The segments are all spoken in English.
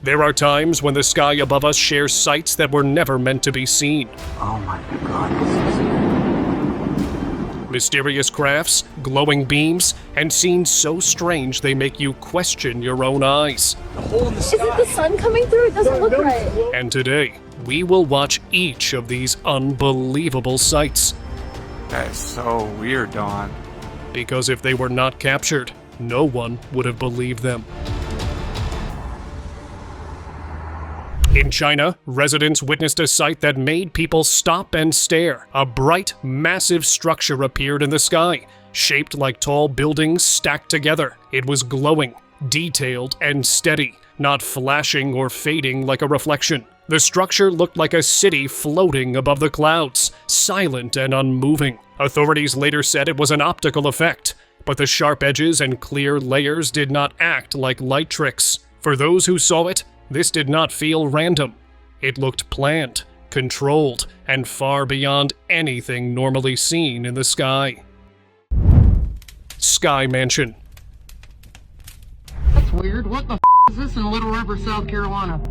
There are times when the sky above us shares sights that were never meant to be seen. Oh my God, this is... Mysterious crafts, glowing beams, and scenes so strange they make you question your own eyes. Is it the sun coming through? It doesn't look right. And today, we will watch each of these unbelievable sights. That is so weird, Dawn. Because if they were not captured, no one would have believed them. In China, residents witnessed a sight that made people stop and stare. A bright, massive structure appeared in the sky, shaped like tall buildings stacked together. It was glowing, detailed, and steady, not flashing or fading like a reflection. The structure looked like a city floating above the clouds, silent and unmoving. Authorities later said it was an optical effect, but the sharp edges and clear layers did not act like light tricks. For those who saw it, this did not feel random. It looked planned, controlled, and far beyond anything normally seen in the sky. Sky Mansion. That's weird. What the is this in Little River, South Carolina?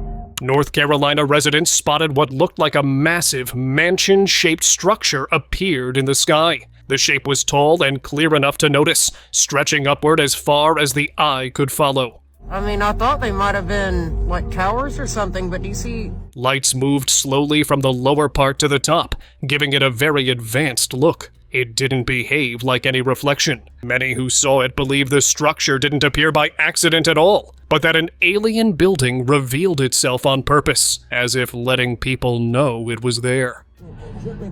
North Carolina residents spotted what looked like a massive mansion-shaped structure appeared in the sky. The shape was tall and clear enough to notice, stretching upward as far as the eye could follow. I mean, I thought they might have been, like, towers or something, but do you see... Lights moved slowly from the lower part to the top, giving it a very advanced look. It didn't behave like any reflection. Many who saw it believe the structure didn't appear by accident at all, but that an alien building revealed itself on purpose, as if letting people know it was there.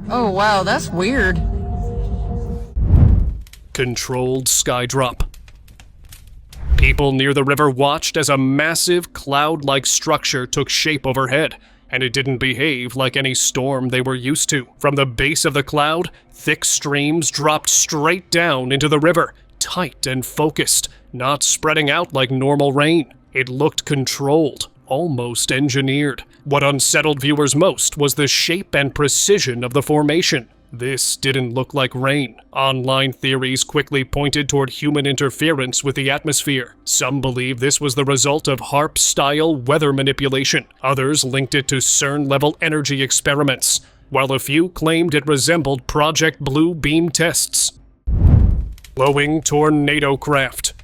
Oh, wow, that's weird. Controlled sky drop. People near the river watched as a massive cloud-like structure took shape overhead, and it didn't behave like any storm they were used to. From the base of the cloud, thick streams dropped straight down into the river, tight and focused, not spreading out like normal rain. It looked controlled, almost engineered. What unsettled viewers most was the shape and precision of the formation. This didn't look like rain. Online theories quickly pointed toward human interference with the atmosphere. Some believe this was the result of HAARP-style weather manipulation. Others linked it to CERN-level energy experiments, while a few claimed it resembled Project Blue Beam tests. Glowing tornado craft.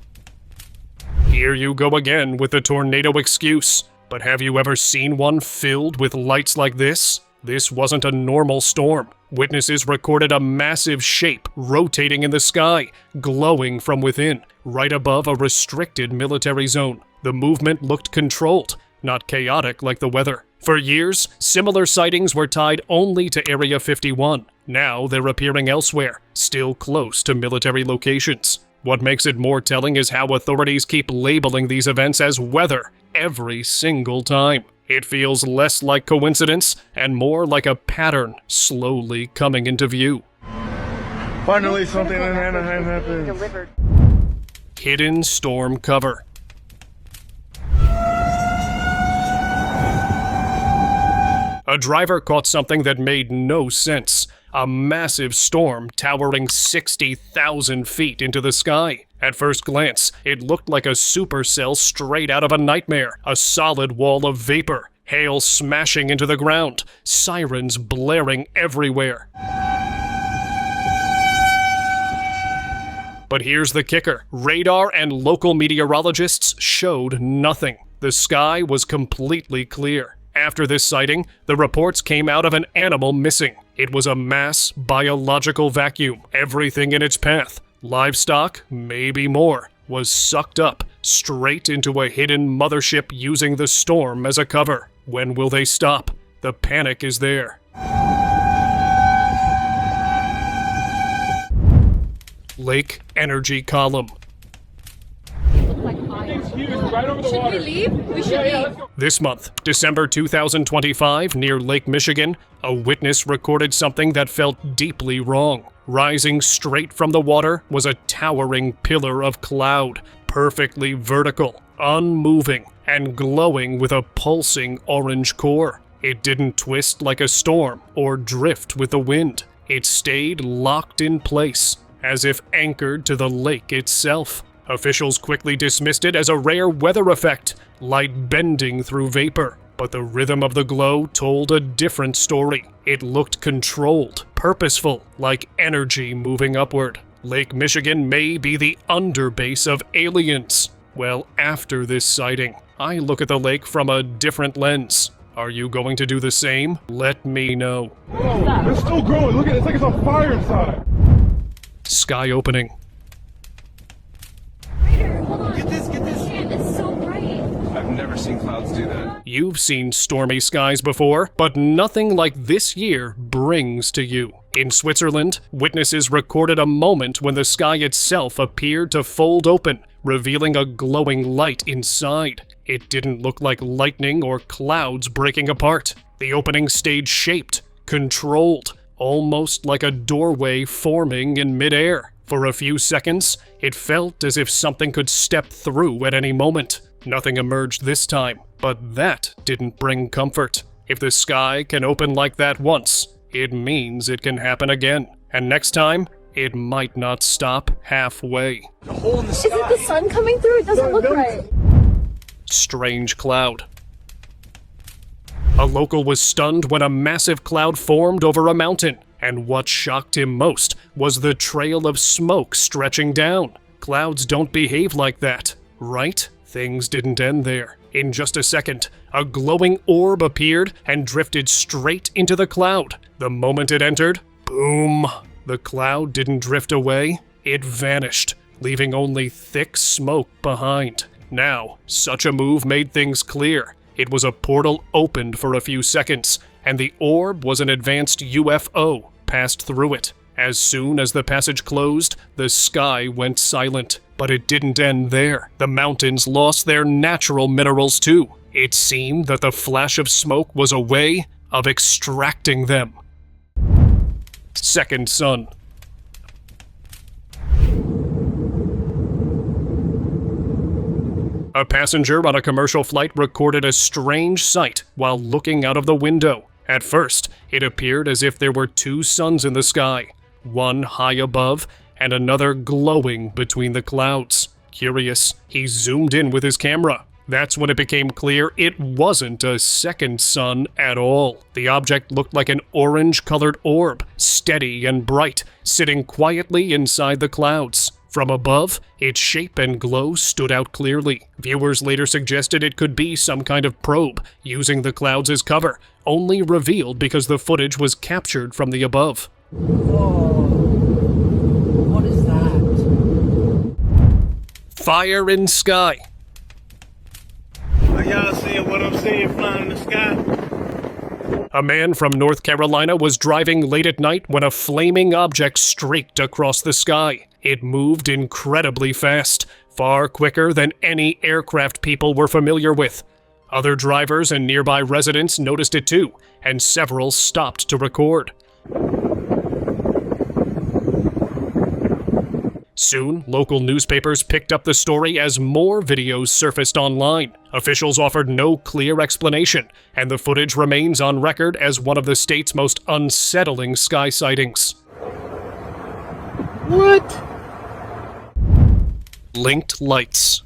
Here you go again with the tornado excuse. But have you ever seen one filled with lights like this? This wasn't a normal storm. Witnesses recorded a massive shape rotating in the sky, glowing from within, right above a restricted military zone. The movement looked controlled, not chaotic like the weather. For years, similar sightings were tied only to Area 51. Now they're appearing elsewhere, still close to military locations. What makes it more telling is how authorities keep labeling these events as weather every single time. It feels less like coincidence and more like a pattern slowly coming into view. Finally, something in Anaheim happened. Hidden storm cover. A driver caught something that made no sense. A massive storm towering 60,000 feet into the sky. At first glance, it looked like a supercell straight out of a nightmare. A solid wall of vapor, hail smashing into the ground, sirens blaring everywhere. But here's the kicker. Radar and local meteorologists showed nothing. The sky was completely clear. After this sighting, the reports came out of an animal missing. It was a mass biological vacuum. Everything in its path, livestock, maybe more, was sucked up straight into a hidden mothership using the storm as a cover. When will they stop? The panic is there. Lake Energy Column. Should we leave? We should leave. This month, December 2025, near Lake Michigan, a witness recorded something that felt deeply wrong. Rising straight from the water was a towering pillar of cloud, perfectly vertical, unmoving, and glowing with a pulsing orange core. It didn't twist like a storm or drift with the wind. It stayed locked in place, as if anchored to the lake itself. Officials quickly dismissed it as a rare weather effect, light bending through vapor. But the rhythm of the glow told a different story. It looked controlled, purposeful, like energy moving upward. Lake Michigan may be the underbase of aliens. Well, after this sighting, I look at the lake from a different lens. Are you going to do the same? Let me know. Whoa, it's still growing. Look at it. It's like it's on fire inside. Sky opening. Hold on. Get this. It's so bright. I've never seen clouds do that. You've seen stormy skies before, but nothing like this year brings to you. In Switzerland, witnesses recorded a moment when the sky itself appeared to fold open, revealing a glowing light inside. It didn't look like lightning or clouds breaking apart. The opening stayed shaped, controlled, almost like a doorway forming in midair. For a few seconds, it felt as if something could step through at any moment. Nothing emerged this time, but that didn't bring comfort. If the sky can open like that once, it means it can happen again. And next time, it might not stop halfway. The hole in the Is it the sun coming through? It doesn't look right. Strange cloud. A local was stunned when a massive cloud formed over a mountain, and what shocked him most was the trail of smoke stretching down. Clouds don't behave like that, right? Things didn't end there. In just a second, a glowing orb appeared and drifted straight into the cloud. The moment it entered, boom! The cloud didn't drift away, it vanished, leaving only thick smoke behind. Now, such a move made things clear. It was a portal opened for a few seconds, and the orb was an advanced UFO passed through it. As soon as the passage closed, the sky went silent. But it didn't end there. The mountains lost their natural minerals too. It seemed that the flash of smoke was a way of extracting them. Second sun. A passenger on a commercial flight recorded a strange sight while looking out of the window. At first, it appeared as if there were two suns in the sky, one high above and another glowing between the clouds. Curious, he zoomed in with his camera. That's when it became clear it wasn't a second sun at all. The object looked like an orange-colored orb, steady and bright, sitting quietly inside the clouds. From above, its shape and glow stood out clearly. Viewers later suggested it could be some kind of probe, using the clouds as cover, only revealed because the footage was captured from the above. What is that? Fire in sky. Are y'all seeing what I'm seeing flying in the sky? A man from North Carolina was driving late at night when a flaming object streaked across the sky. It moved incredibly fast, far quicker than any aircraft people were familiar with. Other drivers and nearby residents noticed it too, and several stopped to record. Soon, local newspapers picked up the story as more videos surfaced online. Officials offered no clear explanation, and the footage remains on record as one of the state's most unsettling sky sightings. What? Linked lights.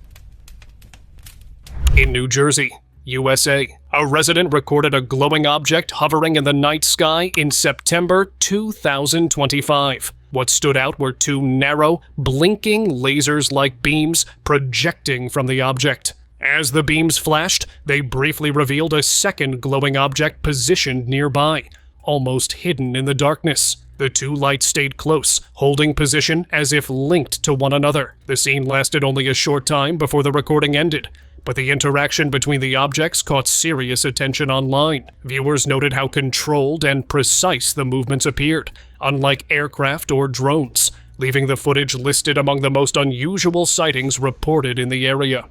In New Jersey, USA, a resident recorded a glowing object hovering in the night sky in September 2025. What stood out were two narrow, blinking lasers-like beams projecting from the object. As the beams flashed, they briefly revealed a second glowing object positioned nearby, almost hidden in the darkness. The two lights stayed close, holding position as if linked to one another. The scene lasted only a short time before the recording ended, but the interaction between the objects caught serious attention online. Viewers noted how controlled and precise the movements appeared, unlike aircraft or drones, leaving the footage listed among the most unusual sightings reported in the area.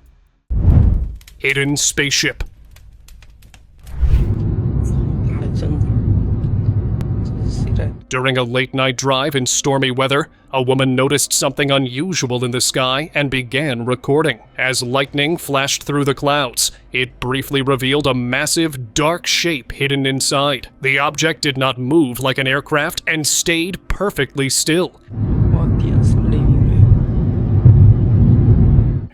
Hidden spaceship. During a late-night drive in stormy weather, a woman noticed something unusual in the sky and began recording. As lightning flashed through the clouds, it briefly revealed a massive, dark shape hidden inside. The object did not move like an aircraft and stayed perfectly still.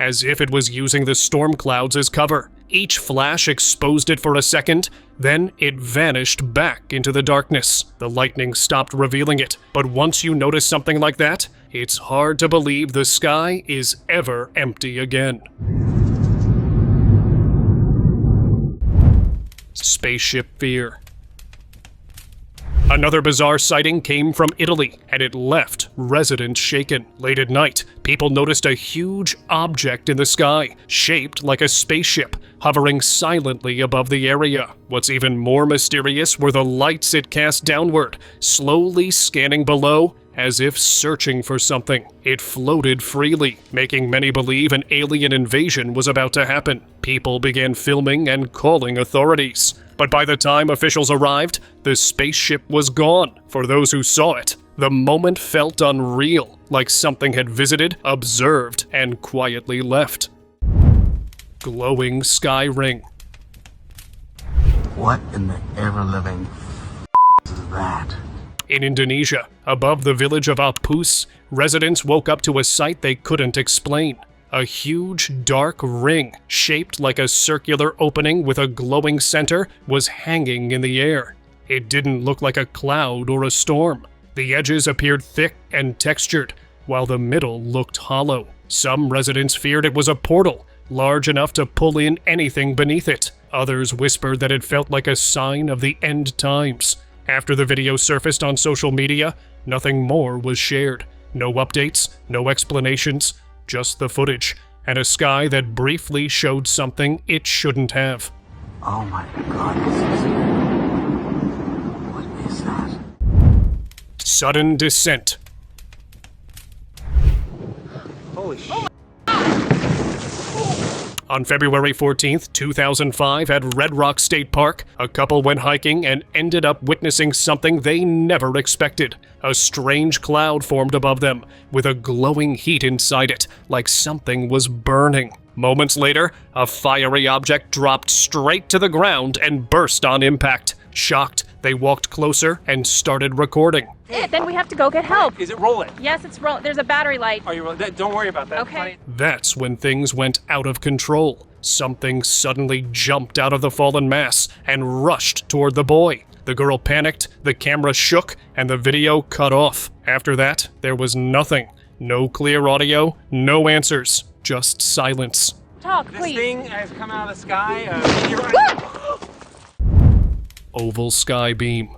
as if it was using the storm clouds as cover. Each flash exposed it for a second, then it vanished back into the darkness. The lightning stopped revealing it, but once you notice something like that, it's hard to believe the sky is ever empty again. Spaceship fear. Another bizarre sighting came from Italy, and it left residents shaken. Late at night, people noticed a huge object in the sky, shaped like a spaceship, hovering silently above the area. What's even more mysterious were the lights it cast downward, slowly scanning below, as if searching for something. It floated freely, making many believe an alien invasion was about to happen. People began filming and calling authorities. But by the time officials arrived, the spaceship was gone. For those who saw it, the moment felt unreal, like something had visited, observed, and quietly left. Glowing sky ring. What in the ever-living is that? In Indonesia, above the village of Apus, residents woke up to a sight they couldn't explain. A huge, dark ring, shaped like a circular opening with a glowing center, was hanging in the air. It didn't look like a cloud or a storm. The edges appeared thick and textured, while the middle looked hollow. Some residents feared it was a portal, large enough to pull in anything beneath it. Others whispered that it felt like a sign of the end times. After the video surfaced on social media, nothing more was shared. No updates, no explanations, just the footage, and a sky that briefly showed something it shouldn't have. Oh my god, what is that? Sudden descent. Holy shit. On February 14th, 2005, at Red Rock State Park, a couple went hiking and ended up witnessing something they never expected. A strange cloud formed above them, with a glowing heat inside it, like something was burning. Moments later, a fiery object dropped straight to the ground and burst on impact. Shocked, they walked closer and started recording. Then we have to go get help. Is it rolling? Yes, it's rolling. There's a battery light. Are you rolling? Don't worry about that. Okay. That's when things went out of control. Something suddenly jumped out of the fallen mass and rushed toward the boy. The girl panicked, the camera shook, and the video cut off. After that, there was nothing. No clear audio, no answers, just silence. Talk, This please. thing has come out of the sky. Oval sky beam.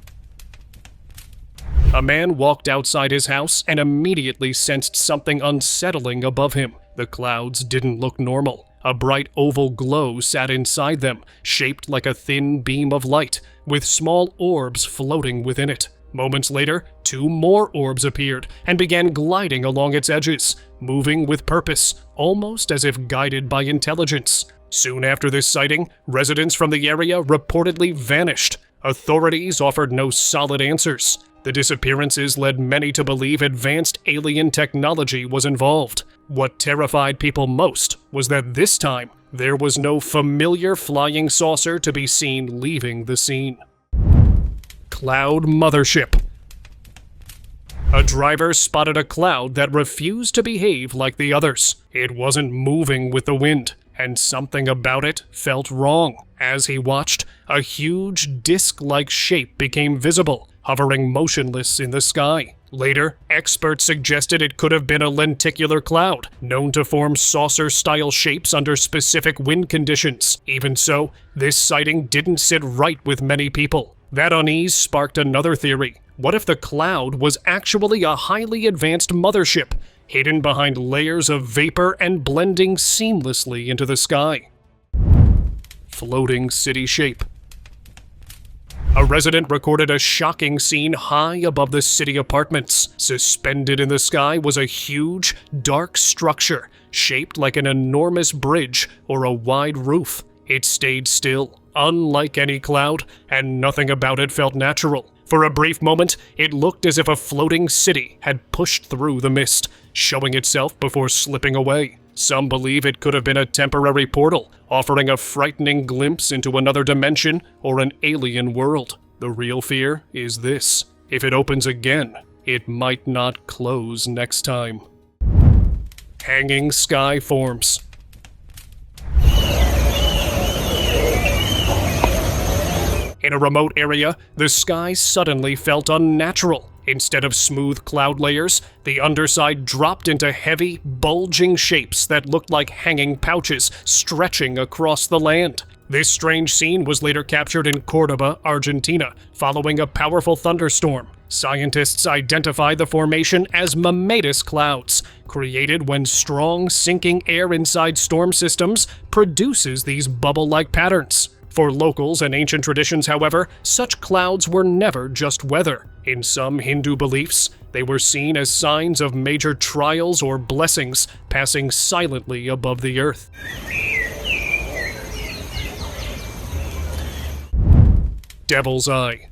A man walked outside his house and immediately sensed something unsettling above him. The clouds didn't look normal. A bright oval glow sat inside them, shaped like a thin beam of light, with small orbs floating within it. Moments later, 2 more orbs appeared and began gliding along its edges, moving with purpose, almost as if guided by intelligence. Soon after this sighting, residents from the area reportedly vanished. Authorities offered no solid answers. The disappearances led many to believe advanced alien technology was involved. What terrified people most was that this time, there was no familiar flying saucer to be seen leaving the scene. Cloud Mothership. A driver spotted a cloud that refused to behave like the others. It wasn't moving with the wind, and something about it felt wrong. As he watched, a huge disc-like shape became visible, hovering motionless in the sky. Later, experts suggested it could have been a lenticular cloud, known to form saucer-style shapes under specific wind conditions. Even so, this sighting didn't sit right with many people. That unease sparked another theory. What if the cloud was actually a highly advanced mothership, hidden behind layers of vapor and blending seamlessly into the sky? Floating city shape. A resident recorded a shocking scene high above the city apartments. Suspended in the sky was a huge, dark structure, shaped like an enormous bridge or a wide roof. It stayed still, unlike any cloud, and nothing about it felt natural. For a brief moment, it looked as if a floating city had pushed through the mist, showing itself before slipping away. Some believe it could have been a temporary portal, offering a frightening glimpse into another dimension or an alien world. The real fear is this: if it opens again, it might not close next time. Hanging sky forms. In a remote area, the sky suddenly felt unnatural. Instead of smooth cloud layers, the underside dropped into heavy, bulging shapes that looked like hanging pouches stretching across the land. This strange scene was later captured in Cordoba, Argentina, following a powerful thunderstorm. Scientists identify the formation as mammatus clouds, created when strong, sinking air inside storm systems produces these bubble-like patterns. For locals and ancient traditions, however, such clouds were never just weather. In some Hindu beliefs, they were seen as signs of major trials or blessings passing silently above the earth. Devil's Eye.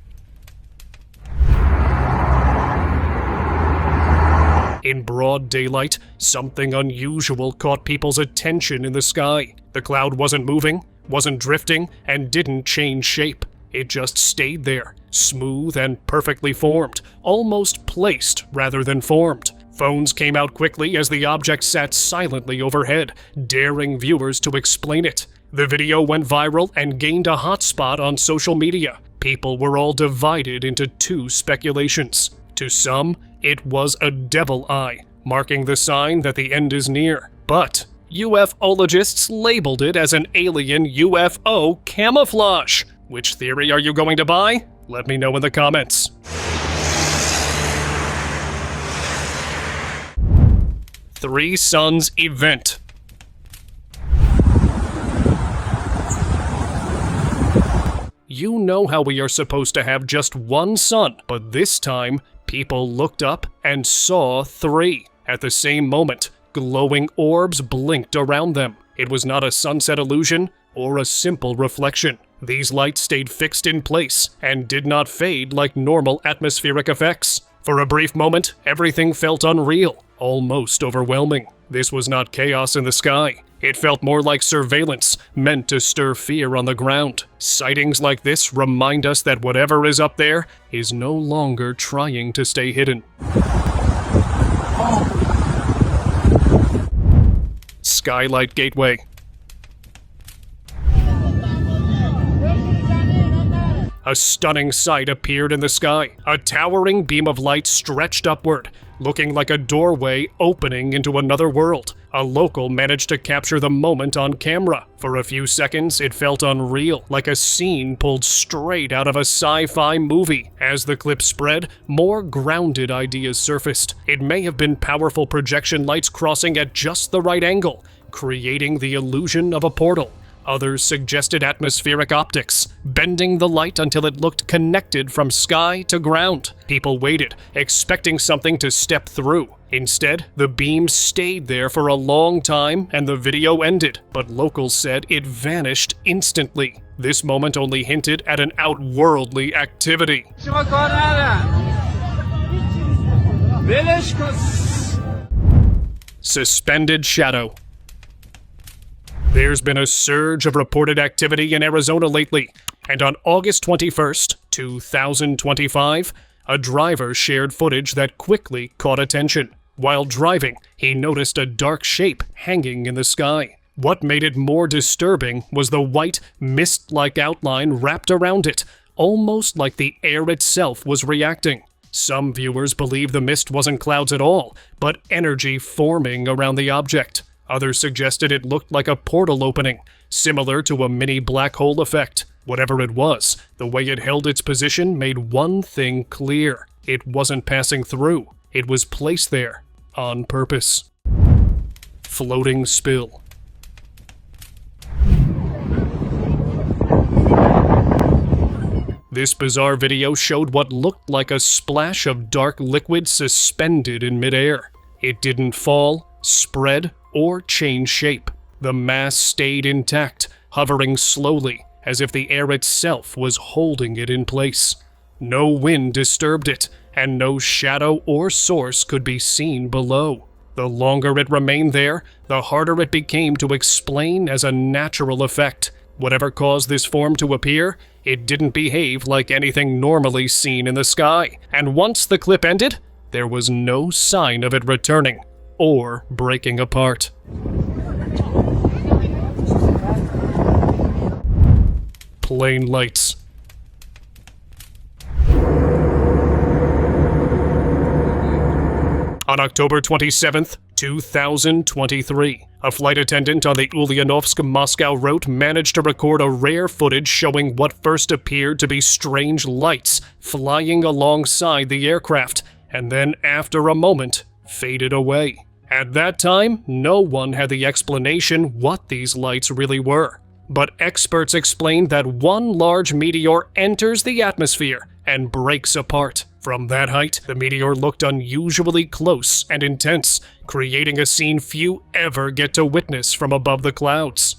In broad daylight, something unusual caught people's attention in the sky. The cloud wasn't moving, wasn't drifting, and didn't change shape. It just stayed there, smooth and perfectly formed, almost placed rather than formed. Phones came out quickly as the object sat silently overhead, daring viewers to explain it. The video went viral and gained a hotspot on social media. People were all divided into two speculations. To some, it was a devil eye, marking the sign that the end is near. But UFOlogists labeled it as an alien UFO camouflage. Which theory are you going to buy? Let me know in the comments. Three Suns Event. You know how we are supposed to have just one sun, but this time, people looked up and saw three. At the same moment, glowing orbs blinked around them. It was not a sunset illusion or a simple reflection. These lights stayed fixed in place and did not fade like normal atmospheric effects. For a brief moment, everything felt unreal, almost overwhelming. This was not chaos in the sky. It felt more like surveillance, meant to stir fear on the ground. Sightings like this remind us that whatever is up there is no longer trying to stay hidden. Skylight Gateway. A stunning sight appeared in the sky. A towering beam of light stretched upward, looking like a doorway opening into another world. A local managed to capture the moment on camera. For a few seconds, it felt unreal, like a scene pulled straight out of a sci-fi movie. As the clip spread, more grounded ideas surfaced. It may have been powerful projection lights crossing at just the right angle, creating the illusion of a portal. Others suggested atmospheric optics, bending the light until it looked connected from sky to ground. People waited, expecting something to step through. Instead, the beam stayed there for a long time and the video ended, but locals said it vanished instantly. This moment only hinted at an outworldly activity. Suspended shadow. There's been a surge of reported activity in Arizona lately, and on August 21st, 2025, a driver shared footage that quickly caught attention. While driving, he noticed a dark shape hanging in the sky. What made it more disturbing was the white, mist-like outline wrapped around it, almost like the air itself was reacting. Some viewers believe the mist wasn't clouds at all, but energy forming around the object. Others suggested it looked like a portal opening, similar to a mini black hole effect. Whatever it was, the way it held its position made one thing clear. It wasn't passing through. It was placed there, on purpose. Floating spill. This bizarre video showed what looked like a splash of dark liquid suspended in midair. It didn't fall, spread, or change shape. The mass stayed intact, hovering slowly, as if the air itself was holding it in place. No wind disturbed it, and no shadow or source could be seen below. The longer it remained there, the harder it became to explain as a natural effect. Whatever caused this form to appear, it didn't behave like anything normally seen in the sky. And once the clip ended, there was no sign of it returning or breaking apart. Plane lights. On October 27th, 2023, a flight attendant on the Ulyanovsk-Moscow route managed to record a rare footage showing what first appeared to be strange lights flying alongside the aircraft, and then after a moment, faded away. At that time, no one had the explanation what these lights really were. But experts explained that one large meteor enters the atmosphere and breaks apart. From that height, the meteor looked unusually close and intense, creating a scene few ever get to witness from above the clouds.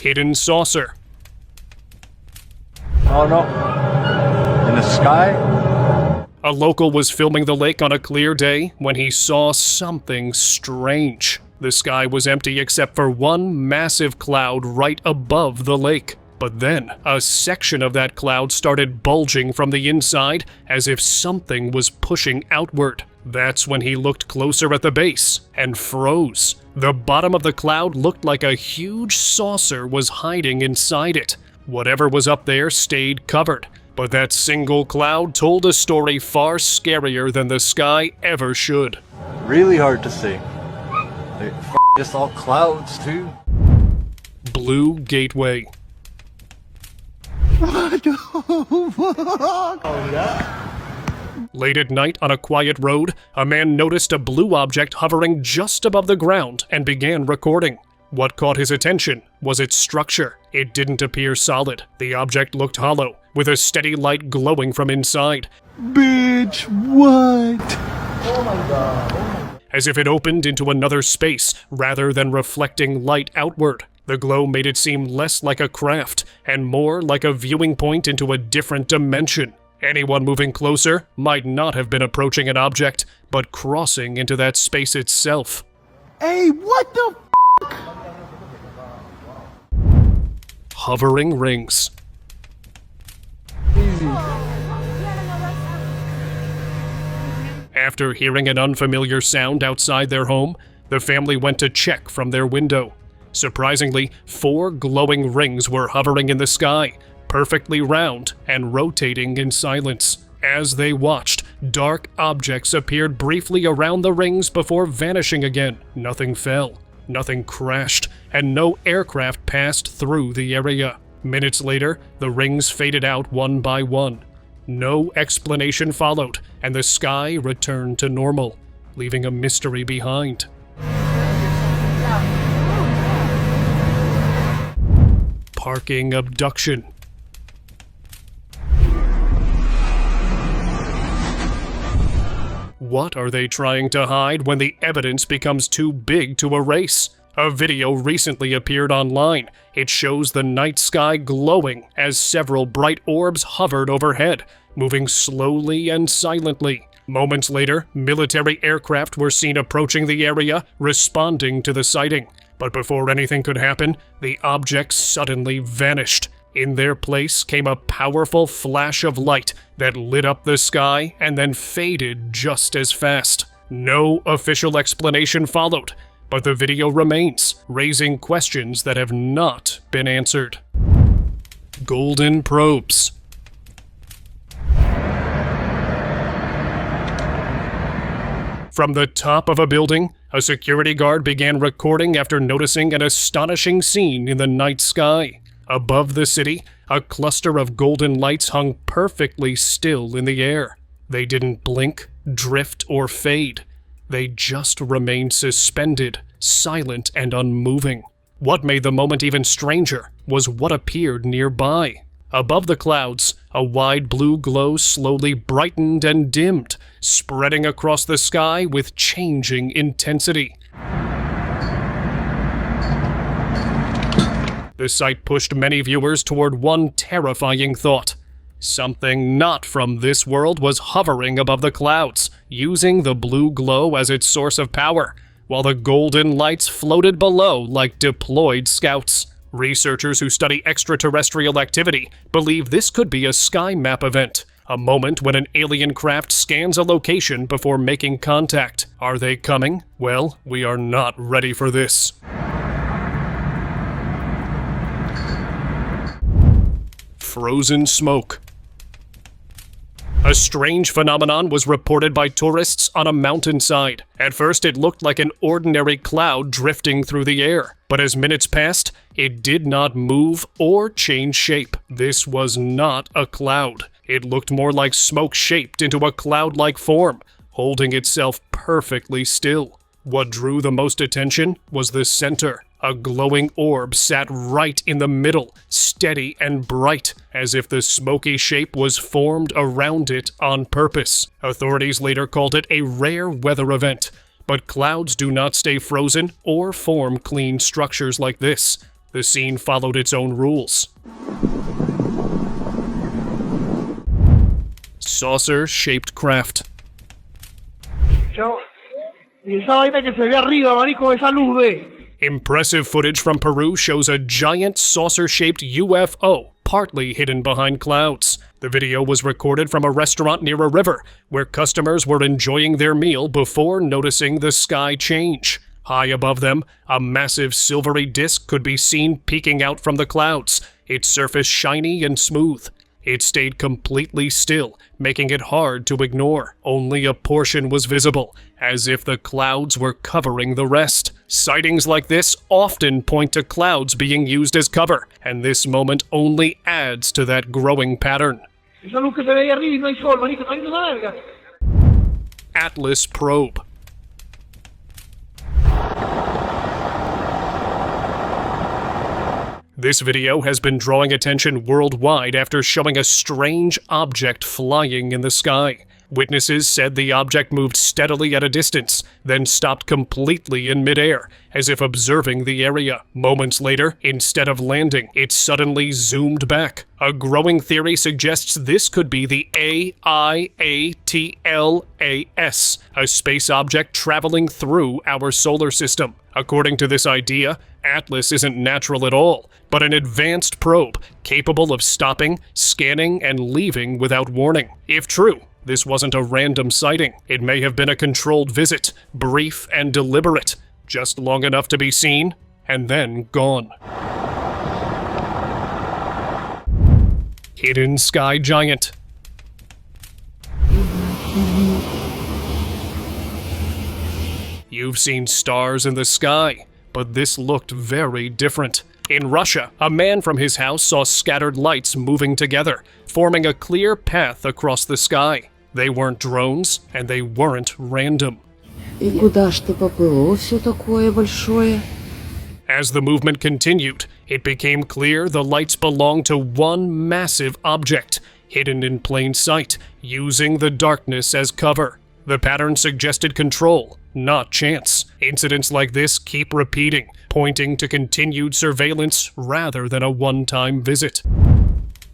Hidden saucer. Oh no. In the sky? A local was filming the lake on a clear day when he saw something strange. The sky was empty except for one massive cloud right above the lake. But then, a section of that cloud started bulging from the inside as if something was pushing outward. That's when he looked closer at the base and froze. The bottom of the cloud looked like a huge saucer was hiding inside it. Whatever was up there stayed covered. But that single cloud told a story far scarier than the sky ever should. Really hard to see. Just all clouds too. Blue Gateway. Late at night on a quiet road, a man noticed a blue object hovering just above the ground and began recording. What caught his attention was its structure. It didn't appear solid. The object looked hollow, with a steady light glowing from inside. Bitch, what? As if it opened into another space rather than reflecting light outward. The glow made it seem less like a craft and more like a viewing point into a different dimension. Anyone moving closer might not have been approaching an object, but crossing into that space itself. Hey, what the Hovering rings. After hearing an unfamiliar sound outside their home, the family went to check from their window. Surprisingly, 4 glowing rings were hovering in the sky, perfectly round and rotating in silence. As they watched, dark objects appeared briefly around the rings before vanishing again. Nothing fell, nothing crashed, and no aircraft passed through the area. Minutes later, the rings faded out one by one. No explanation followed, and the sky returned to normal, leaving a mystery behind. Parking abduction. What are they trying to hide when the evidence becomes too big to erase? A video recently appeared online. It shows the night sky glowing as several bright orbs hovered overhead, moving slowly and silently. Moments later, military aircraft were seen approaching the area, responding to the sighting. But before anything could happen, the objects suddenly vanished. In their place came a powerful flash of light that lit up the sky and then faded just as fast. No official explanation followed, but the video remains, raising questions that have not been answered. Golden probes. From the top of a building, a security guard began recording after noticing an astonishing scene in the night sky. Above the city, a cluster of golden lights hung perfectly still in the air. They didn't blink, drift, or fade. They just remained suspended, silent and unmoving. What made the moment even stranger was what appeared nearby. Above the clouds, a wide blue glow slowly brightened and dimmed, spreading across the sky with changing intensity. The sight pushed many viewers toward one terrifying thought. Something not from this world was hovering above the clouds, using the blue glow as its source of power, while the golden lights floated below like deployed scouts. Researchers who study extraterrestrial activity believe this could be a sky map event, a moment when an alien craft scans a location before making contact. Are they coming? Well, we are not ready for this. Frozen smoke. A strange phenomenon was reported by tourists on a mountainside. At first, it looked like an ordinary cloud drifting through the air, but as minutes passed, it did not move or change shape. This was not a cloud. It looked more like smoke shaped into a cloud-like form, holding itself perfectly still. What drew the most attention was the center. A glowing orb sat right in the middle, steady and bright, as if the smoky shape was formed around it on purpose. Authorities later called it a rare weather event, but clouds do not stay frozen or form clean structures like this. The scene followed its own rules. Saucer-shaped craft. Impressive footage from Peru shows a giant saucer-shaped UFO partly hidden behind clouds. The video was recorded from a restaurant near a river, where customers were enjoying their meal before noticing the sky change. High above them, a massive silvery disc could be seen peeking out from the clouds, its surface shiny and smooth. It stayed completely still, making it hard to ignore. Only a portion was visible, as if the clouds were covering the rest. Sightings like this often point to clouds being used as cover, and this moment only adds to that growing pattern. Atlas probe. This video has been drawing attention worldwide after showing a strange object flying in the sky. Witnesses said the object moved steadily at a distance, then stopped completely in midair, as if observing the area. Moments later, instead of landing, it suddenly zoomed back. A growing theory suggests this could be the AIATLAS, a space object traveling through our solar system. According to this idea, Atlas isn't natural at all, but an advanced probe capable of stopping, scanning, and leaving without warning. If true, this wasn't a random sighting. It may have been a controlled visit, brief and deliberate, just long enough to be seen, and then gone. Hidden sky giant. You've seen stars in the sky, but this looked very different. In Russia, a man from his house saw scattered lights moving together, forming a clear path across the sky. They weren't drones, and they weren't random. И куда ж ты поплыло все такое большое? As the movement continued, it became clear the lights belonged to one massive object, hidden in plain sight, using the darkness as cover. The pattern suggested control, not chance. Incidents like this keep repeating, pointing to continued surveillance rather than a one-time visit.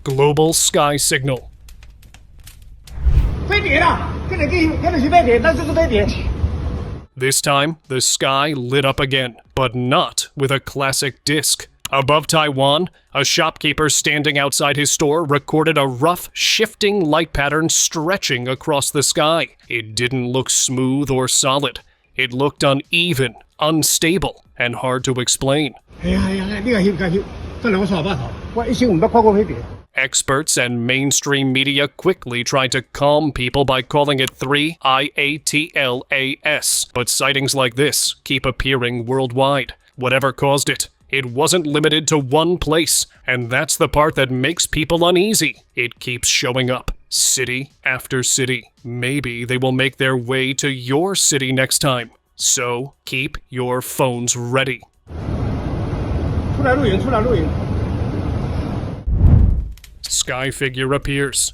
Global sky signal. This time, the sky lit up again, but not with a classic disc. Above Taiwan, a shopkeeper standing outside his store recorded a rough, shifting light pattern stretching across the sky. It didn't look smooth or solid. It looked uneven, unstable, and hard to explain. Experts and mainstream media quickly tried to calm people by calling it 3IATLAS, but sightings like this keep appearing worldwide. Whatever caused it, it wasn't limited to one place, and that's the part that makes people uneasy. It keeps showing up, city after city. Maybe they will make their way to your city next time. So, keep your phones ready. Sky figure appears.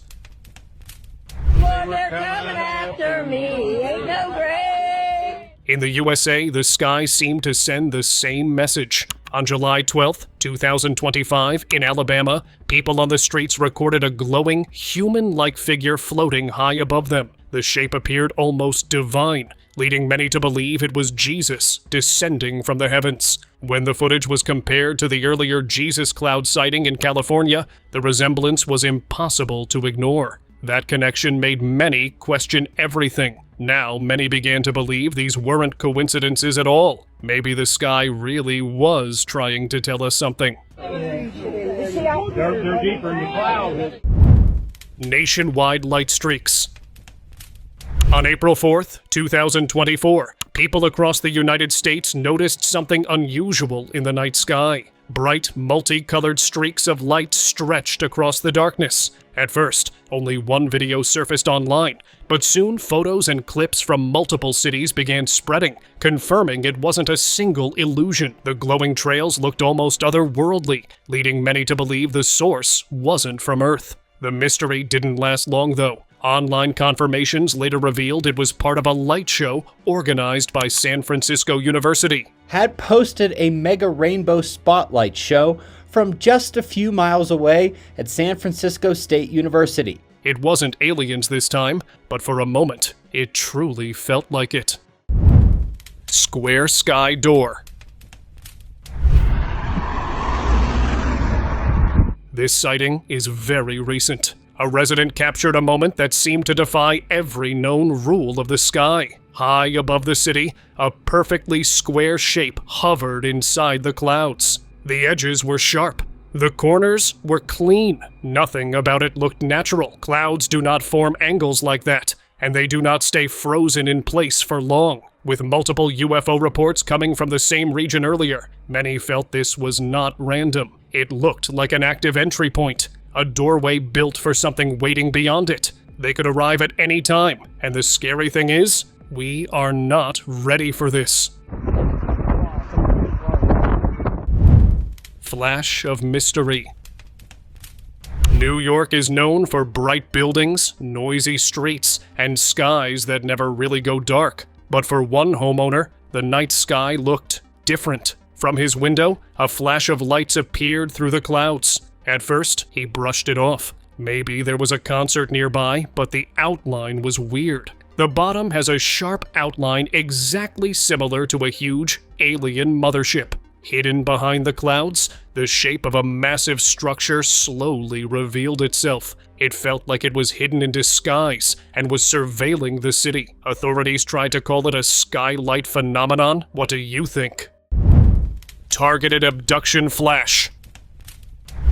They're coming after me. Ain't no grave. In the USA, the sky seemed to send the same message. On July 12, 2025, in Alabama, people on the streets recorded a glowing, human-like figure floating high above them. The shape appeared almost divine, leading many to believe it was Jesus descending from the heavens. When the footage was compared to the earlier Jesus cloud sighting in California, the resemblance was impossible to ignore. That connection made many question everything. Now, many began to believe these weren't coincidences at all. Maybe the sky really was trying to tell us something. They're deeper in the clouds. nationwide light streaks. On April 4th, 2024, people across the United States noticed something unusual in the night sky. Bright, multicolored streaks of light stretched across the darkness. At first, only one video surfaced online, but soon photos and clips from multiple cities began spreading, confirming it wasn't a single illusion. The glowing trails looked almost otherworldly, leading many to believe the source wasn't from Earth. The mystery didn't last long, though. Online confirmations later revealed it was part of a light show organized by San Francisco University. Had posted a mega rainbow spotlight show from just a few miles away at San Francisco State University. It wasn't aliens this time, but for a moment, it truly felt like it. Square Sky Door. This sighting is very recent. A resident captured a moment that seemed to defy every known rule of the sky. High above the city, a perfectly square shape hovered inside the clouds. The edges were sharp. The corners were clean. Nothing about it looked natural. Clouds do not form angles like that, and they do not stay frozen in place for long. With multiple UFO reports coming from the same region earlier, many felt this was not random. It looked like an active entry point, a doorway built for something waiting beyond it. They could arrive at any time, and the scary thing is, we are not ready for this. Flash of mystery. New York is known for bright buildings, noisy streets, and skies that never really go dark. But for one homeowner, the night sky looked different. From his window, a flash of lights appeared through the clouds. At first, he brushed it off. Maybe there was a concert nearby, but the outline was weird. The bottom has a sharp outline exactly similar to a huge alien mothership. Hidden behind the clouds, the shape of a massive structure slowly revealed itself. It felt like it was hidden in disguise and was surveilling the city. Authorities tried to call it a skylight phenomenon. What do you think? Targeted abduction flash.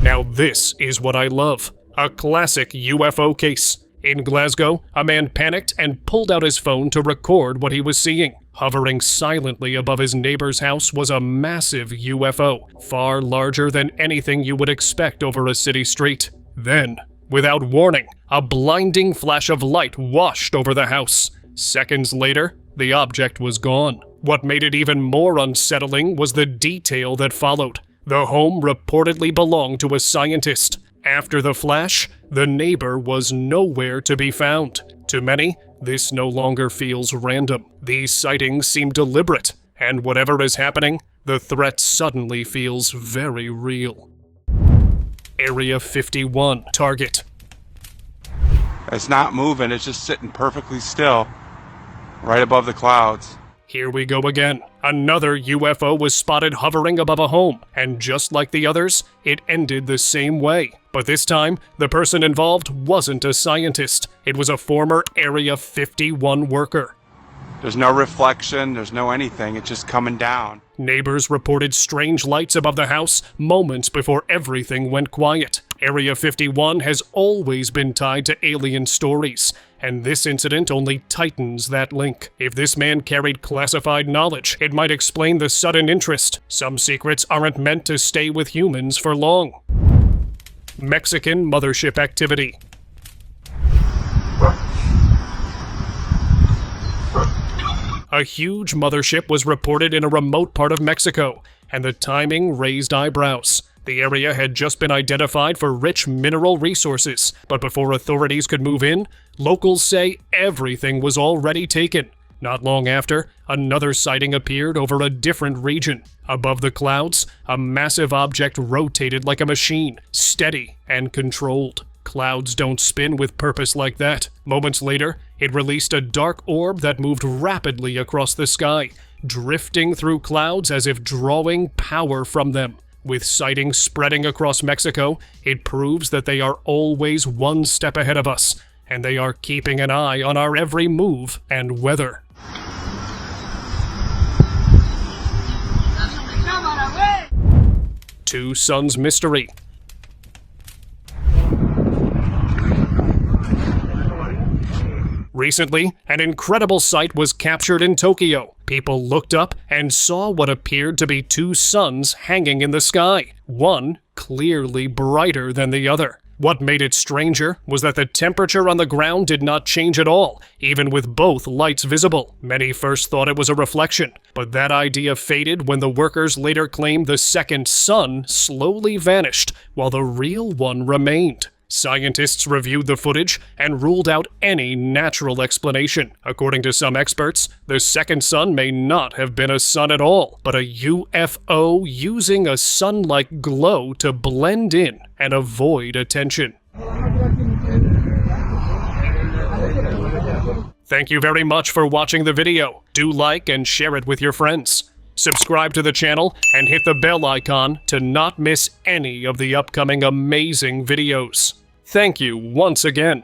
Now this is what I love. A classic UFO case. In Glasgow, a man panicked and pulled out his phone to record what he was seeing. Hovering silently above his neighbor's house was a massive UFO, far larger than anything you would expect over a city street. Then, without warning, a blinding flash of light washed over the house. Seconds later, the object was gone. What made it even more unsettling was the detail that followed. The home reportedly belonged to a scientist. After the flash, the neighbor was nowhere to be found. To many, this no longer feels random. These sightings seem deliberate, and whatever is happening, the threat suddenly feels very real. Area 51 target. It's not moving, it's just sitting perfectly still, right above the clouds. Here we go again. Another UFO was spotted hovering above a home, and just like the others, it ended the same way. But this time, the person involved wasn't a scientist. It was a former Area 51 worker. There's no reflection, there's no anything, it's just coming down. Neighbors reported strange lights above the house moments before everything went quiet. Area 51 has always been tied to alien stories, and this incident only tightens that link. If this man carried classified knowledge, it might explain the sudden interest. Some secrets aren't meant to stay with humans for long. Mexican mothership activity. A huge mothership was reported in a remote part of Mexico, and the timing raised eyebrows. The area had just been identified for rich mineral resources, but before authorities could move in, locals say everything was already taken. Not long after, another sighting appeared over a different region. Above the clouds, a massive object rotated like a machine, steady and controlled. Clouds don't spin with purpose like that. Moments later, it released a dark orb that moved rapidly across the sky, drifting through clouds as if drawing power from them. With sightings spreading across Mexico, it proves that they are always one step ahead of us, and they are keeping an eye on our every move and weather. Two Suns mystery. Recently, an incredible sight was captured in Tokyo. People looked up and saw what appeared to be two suns hanging in the sky, one clearly brighter than the other. What made it stranger was that the temperature on the ground did not change at all, even with both lights visible. Many first thought it was a reflection, but that idea faded when the workers later claimed the second sun slowly vanished, while the real one remained. Scientists reviewed the footage and ruled out any natural explanation. According to some experts, the second sun may not have been a sun at all, but a UFO using a sun-like glow to blend in and avoid attention. Thank you very much for watching the video. Do like and share it with your friends. Subscribe to the channel and hit the bell icon to not miss any of the upcoming amazing videos. Thank you once again.